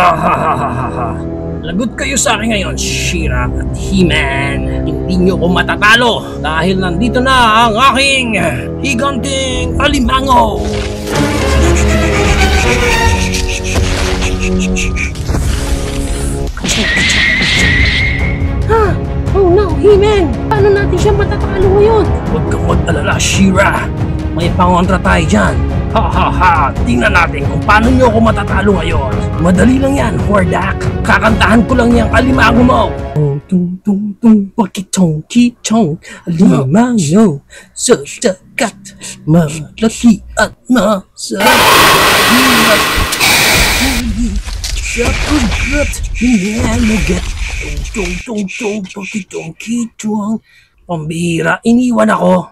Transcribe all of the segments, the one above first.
Ha. Lagot kayo sa akin ngayon, She-Ra at He-Man. Hindi nyo ko matatalo dahil nandito na ang aking higanting alimango. Ha? Oh no, He-Man! Paano natin siya matatalo ngayon? Huwag kang mag-alala, She-Ra. May pangontra tayo dyan. Ha. Tingnan natin kung paano nyo ako matatalo ngayon. Madali lang yan, Hordak. Kakantahan ko lang yung alimango mo. Tung pakitong kitong alimango sa dagat, malaki at masarap. Sa kugat, hinanagat. Tung pakitong kitong. Pambihira, iniwan ako.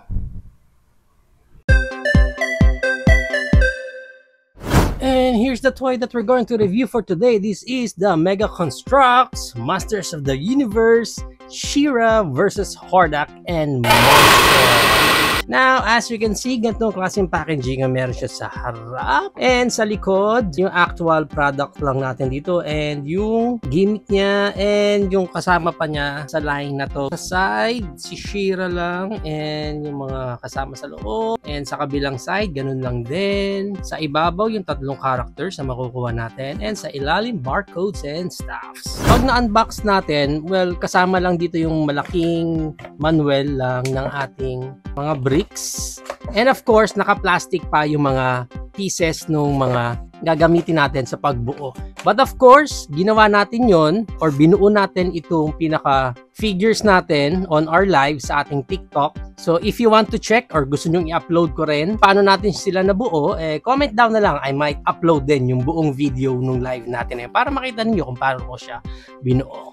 And here's the toy that we're going to review for today. This is the Mega Construx Masters of the Universe She-Ra versus Hordak and Monster. Now, as you can see, ganitong klaseng packaging ang meron siya sa harap and sa likod. Yung actual product lang natin dito and yung gimmick niya and yung kasama pa niya sa line na to. Sa side, si She-Ra lang and yung mga kasama sa loob. And sa kabilang side, ganun lang din. Sa ibabaw, yung tatlong characters na makukuha natin. And sa ilalim, barcodes and stuffs. Pag na-unbox natin, well, kasama lang dito yung malaking manual lang ng ating mga bricks. And of course, naka-plastic pa yung mga pieces nung mga gagamitin natin sa pagbuo. But of course, ginawa natin yon or binuo natin itong pinaka-figures natin on our live sa ating TikTok. So if you want to check or gusto nyong i-upload ko rin, paano natin sila nabuo, comment down na lang. I might upload din yung buong video nung live natin para makita niyo kung paano ko siya binuo.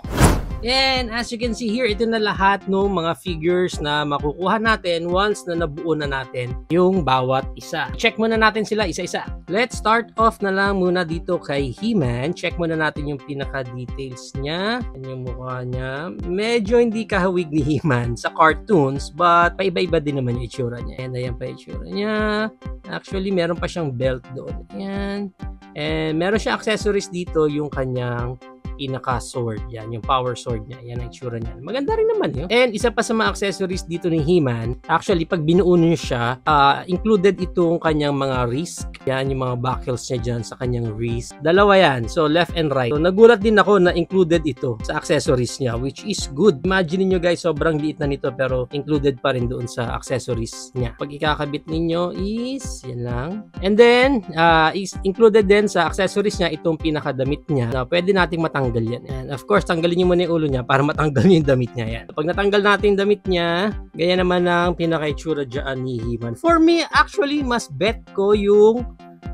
And as you can see here, ito na lahat ng mga figures na makukuha natin once na nabuo na natin yung bawat isa. Check muna natin sila isa-isa. Let's start off na lang muna dito kay He-Man. Check muna natin yung pinaka-details niya. Yan yung mukha niya. Medyo hindi kahawig ni He-Man sa cartoons, but paiba-iba din naman yung itsura niya. And ayan pa yung itsura niya. Actually, meron pa siyang belt doon. Ayan. And meron siyang accessories dito, yung kanyang pinaka-sword. Yan, yung power sword niya. Yan ang itsura niya. Maganda rin naman yun. And isa pa sa mga accessories dito ni He-Man, actually, pag binuo niyo siya, included itong kanyang mga wrist. Yan, yung mga buckles niya dyan sa kanyang wrist. Dalawa yan. So, left and right. So, nagulat din ako na included ito sa accessories niya, which is good. Imagine niyo guys, sobrang liit na nito, pero included pa rin doon sa accessories niya. Pag ikakabit ninyo is, yan lang. And then, is included din sa accessories niya itong pinakadamit niya na pwede nating matanggal yan. And of course, tanggalin nyo muna yung ulo niya para matanggal nyo yung damit niya. Yan. Pag natanggal natin yung damit niya, ganyan naman ang pinaka-itsura dyan ni He-Man. For me, actually, mas bet ko yung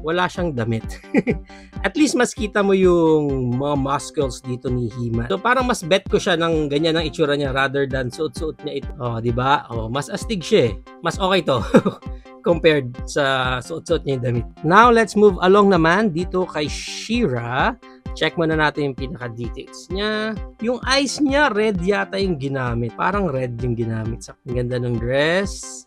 wala siyang damit. At least mas kita mo yung mga muscles dito ni He-Man. So parang mas bet ko siya ng ganyan ang itsura niya rather than suot-suot niya ito. Oh, di ba? Oh, mas astig siya. Mas okay to. Compared sa suot-suot niya yung damit. Now, let's move along naman dito kay She-Ra. Check muna natin yung pinaka-details niya. Yung eyes niya, red yata yung ginamit. Parang red yung ginamit. Ang ganda ng dress.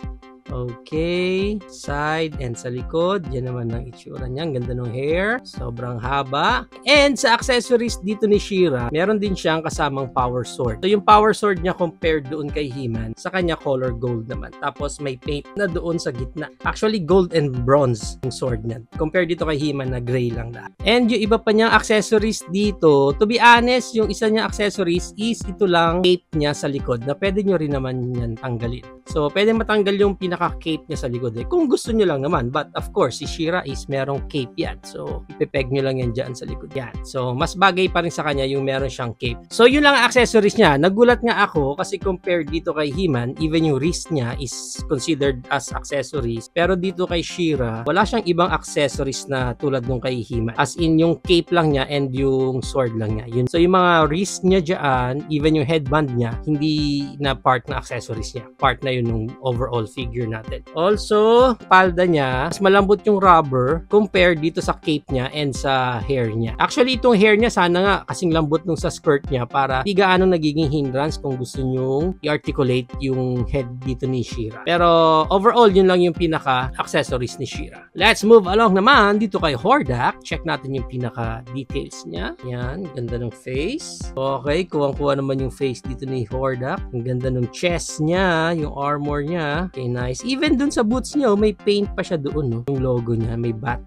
Okay. Side and sa likod. Yan naman ang itsura niya. Ang ganda ng hair. Sobrang haba. And sa accessories dito ni She-Ra, meron din siyang kasamang power sword. So yung power sword niya compared doon kay He-Man, sa kanya color gold naman. Tapos may paint na doon sa gitna. Actually gold and bronze yung sword niya. Compared dito kay He-Man na gray lang na. And yung iba pa niyang accessories dito, to be honest, yung isa niyang accessories is ito lang cape niya sa likod na pwede nyo rin naman yan tanggalin. So pwede matanggal yung pinaka-cape niya sa likod kung gusto nyo lang naman. But of course, si She-Ra is merong cape yan. So ipipeg nyo lang yan dyan sa likod yan. So mas bagay pa rin sa kanya yung meron siyang cape. So yun lang ang accessories niya. Nagulat nga ako kasi compared dito kay He-Man, even yung wrist niya is considered as accessories. Pero dito kay She-Ra, wala siyang ibang accessories na tulad nung kay He-Man. As in yung cape lang niya and yung sword lang niya. Yun. So yung mga wrist niya dyan, even yung headband niya, hindi na part na accessories niya. Part na yun ng overall figure figure natin. Also, palda niya, mas malambot yung rubber compared dito sa cape niya and sa hair niya. Actually, itong hair niya sana nga kasing lambot nung sa skirt niya para di gaano nagiging hindrance kung gusto nyong i-articulate yung head dito ni She-Ra. Pero overall, yun lang yung pinaka-accessories ni She-Ra. Let's move along naman dito kay Hordak. Check natin yung pinaka-details niya. Yan, ganda ng face. Okay, kuwang-kuha naman yung face dito ni Hordak. Ang ganda ng chest niya, yung armor niya. Okay, nice. Even dun sa boots niya, may paint pa siya doon, no? Yung logo niya, may bat.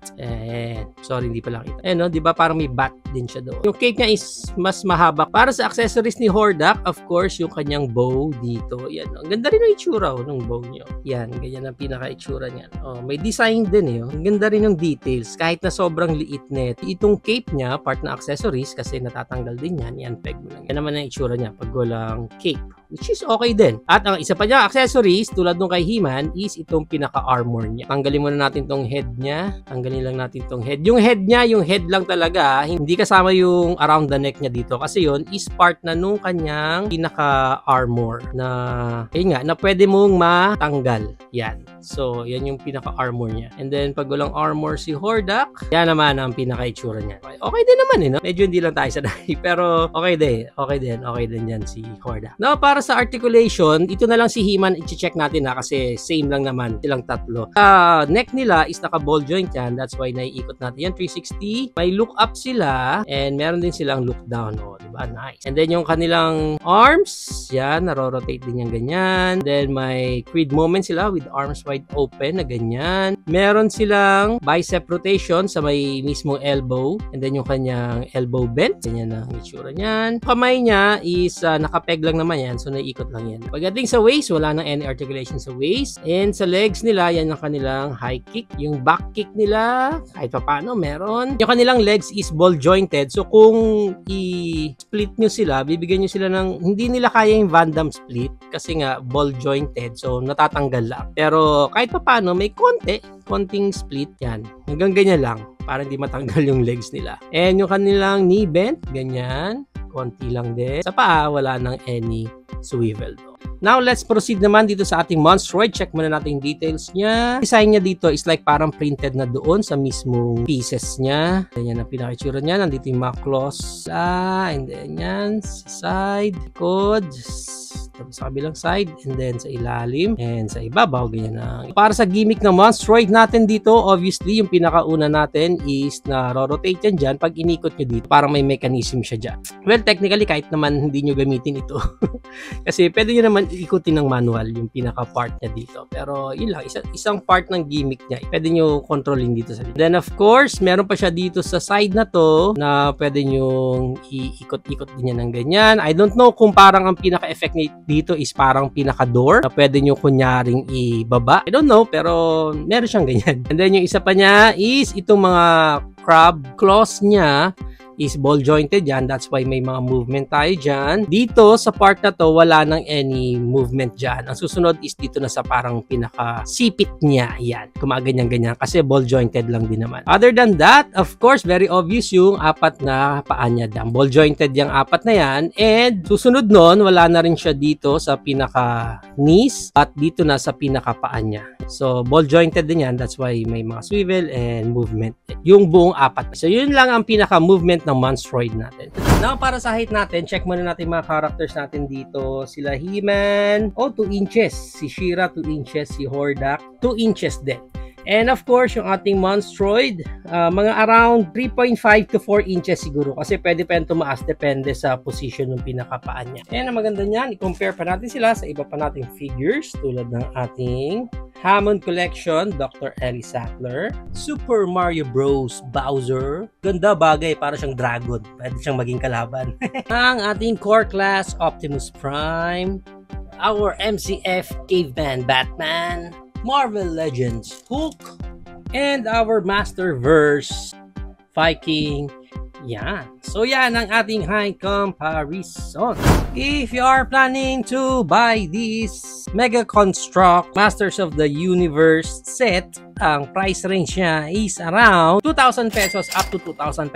Sorry, hindi pala kita. No? Di ba parang may bat din siya doon. Yung cape niya is mas mahaba. Para sa accessories ni Hordak, of course, yung kanyang bow dito. Yan. Ang ganda rin ng itsura ng bow niyo. Yan, ganyan ang pinaka-itsura niyan. May design din Ang ganda rin ng details. Kahit na sobrang liit na itong cape niya, part na accessories kasi natatanggal din yan. Yan, peg mo lang. Yan naman ang itsura niya pag walang cape. Which is okay din. At ang isa pa niya accessories, tulad nung kay He-Man, is itong pinaka-armor niya. Tanggalin muna natin tong head niya. Tanggalin lang natin tong head. Yung head niya, yung head lang talaga. Hindi kasama yung around the neck niya dito. Kasi yun is part na nung kanyang pinaka-armor na, yun nga, na pwede mong matanggal. Yan. So, yan yung pinaka-armor niya. And then, pag walang armor si Hordak, yan naman ang pinaka-itsura niya. Okay din naman no? Medyo hindi lang tayo sanay. Pero, okay din. Okay din yan si Hordak. Now, para sa articulation, ito na lang si He-Man i-check natin kasi same lang naman silang tatlo. Neck nila is naka-ball joint yan. That's why naiikot natin yan. 360. May look up sila and meron din silang look down. Diba? Nice. And then yung kanilang arms, yan, naro-rotate din yung ganyan. Then may quid movement sila with arms wide open na ganyan. Meron silang bicep rotation sa may mismong elbow. And then yung kanyang elbow bend. Ganyan ang itsura niyan. Kamay niya is nakapeg lang naman yan. So naiikot lang yan. Pagdating sa waist, wala nang any articulation sa waist. And sa legs nila, yan ang kanilang high kick. Yung back kick nila, kahit pa paano, meron. Yung kanilang legs is ball jointed. So kung i-split nyo sila, bibigyan nyo sila ng, hindi nila kaya yung Van Damme split kasi nga ball jointed. So natatanggal lang. Pero kahit pa paano, may konting split yan. Hanggang ganyan lang para hindi matanggal yung legs nila. And yung kanilang knee bend, ganyan. Konti lang din. Sa paa, wala nang any swivel. Now, let's proceed naman dito sa ating Monstroid. Check muna natin yung details niya. Design niya dito is like parang printed na doon sa mismong pieces niya. Ganyan ang pinaka-itsura niya. Nandito yung mga claws. And then yan, side, likod, sa kabilang side, and then sa ilalim, and sa ibabaw, ganyan na. Para sa gimmick ng Monstroid natin dito, obviously, yung pinakauna natin is na rotate yan dyan pag inikot nyo dito. Parang may mechanism siya dyan. Well, technically, kahit naman hindi nyo gamitin ito. Kasi pwede nyo naman ikutin ng manual yung pinaka-part niya dito. Pero yun lang, isang part ng gimmick niya. Pwede nyo controlin dito sa dito. Then of course, meron pa siya dito sa side na to na pwede nyo iikot-ikot din yan ng ganyan. I don't know kung parang ang pinaka-effect dito is parang pinaka-door na pwede nyo kunyaring ibaba. I don't know, pero meron siyang ganyan. And then yung isa pa niya is itong mga crab claws niya is ball jointed yan. That's why may mga movement tayo dyan. Dito sa part na to, wala nang any movement dyan. Ang susunod is dito na sa parang pinaka-sipit niya. Yan. Kumaganyan-ganyan kasi ball jointed lang din naman. Other than that, of course, very obvious yung apat na paa niya dyan. Ball jointed yung apat na yan. And susunod nun, wala na rin siya dito sa pinaka-knees at dito na sa pinaka-paa niya. So, ball jointed din yan. That's why may mga swivel and movement. Yung buong apat. So, yun lang ang pinaka-movement ng Monstroid natin. Now, para sa height natin, check muna natin mga characters natin dito. Sila He-Man, 2 inches. Si She-Ra, 2 inches. Si Hordak, 2 inches din. And of course, yung ating Monstroid, mga around 3.5 to 4 inches siguro. Kasi pwede pa yan tumaas, depende sa position ng pinakapaan niya. And ang maganda niyan, i-compare pa natin sila sa iba pa nating figures tulad ng ating Hammond Collection, Dr. Ellie Sattler, Super Mario Bros. Bowser. Ganda bagay, para siyang dragon. Pwede siyang maging kalaban. Ang ating core class, Optimus Prime, our MCF Caveman Batman, Marvel Legends Hulk, and our Masterverse Viking. Yan. So yan ang ating high comparison. If you are planning to buy this Mega Construct Masters of the Universe set, ang price range niya is around 2,000 pesos up to 2,500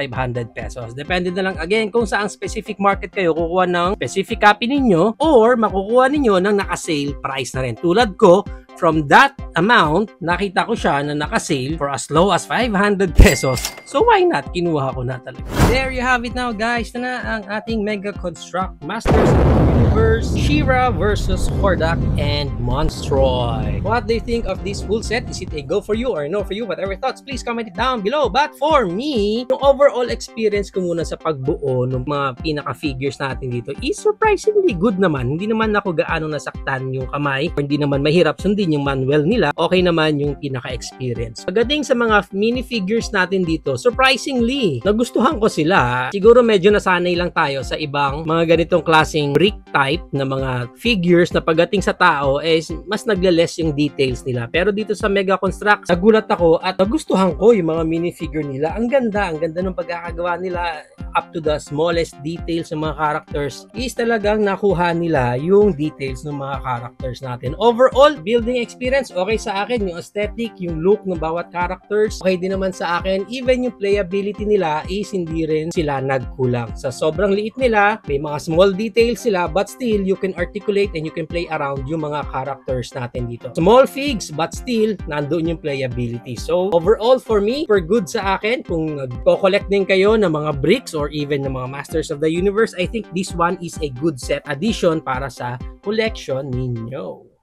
pesos. Depende na lang again kung saan specific market kayo kukuha ng specific copy ninyo or makukuha ninyo ng naka-sale price na rin. Tulad ko, from that amount, nakita ko siya na naka-sale for as low as 500 pesos. So why not? Kinuha ko na talaga. There you have it now guys. Ito na ang ating Mega Construct Masters of the Universe She-Ra versus Hordak and Monstroid. What do you think of this full set? Is it a go for you or no for you? Whatever thoughts, please comment it down below. But for me, yung overall experience ko muna sa pagbuo ng mga pinaka-figures natin dito is surprisingly good naman. Hindi naman ako gaano nasaktan yung kamay, or hindi naman mahirap sundin yung manual nila. Okay naman yung pinaka-experience. Pagdating sa mga minifigures natin dito, surprisingly, nagustuhan ko sila. Siguro medyo nasanay lang tayo sa ibang mga ganitong klaseng brick type na mga figures na pagdating sa tao is mas nagle-less yung details nila. Pero dito sa Mega Construct, nagulat ako at nagustuhan ko yung mga minifigure nila. Ang ganda ng pagkakagawa nila, up to the smallest details ng mga characters is talagang nakuha nila yung details ng mga characters natin. Overall, building experience, okay sa akin. Yung aesthetic, yung look ng bawat characters, okay din naman sa akin. Even yung playability nila is hindi rin sila nagkulang. Sa sobrang liit nila, may mga small details sila, but still, you can articulate and you can play around yung mga characters natin dito. Small figs, but still, nandoon yung playability. So, overall, for me, for good sa akin, kung nagko-collect din kayo ng mga bricks or even ng mga Masters of the Universe, I think this one is a good set addition para sa collection ninyo.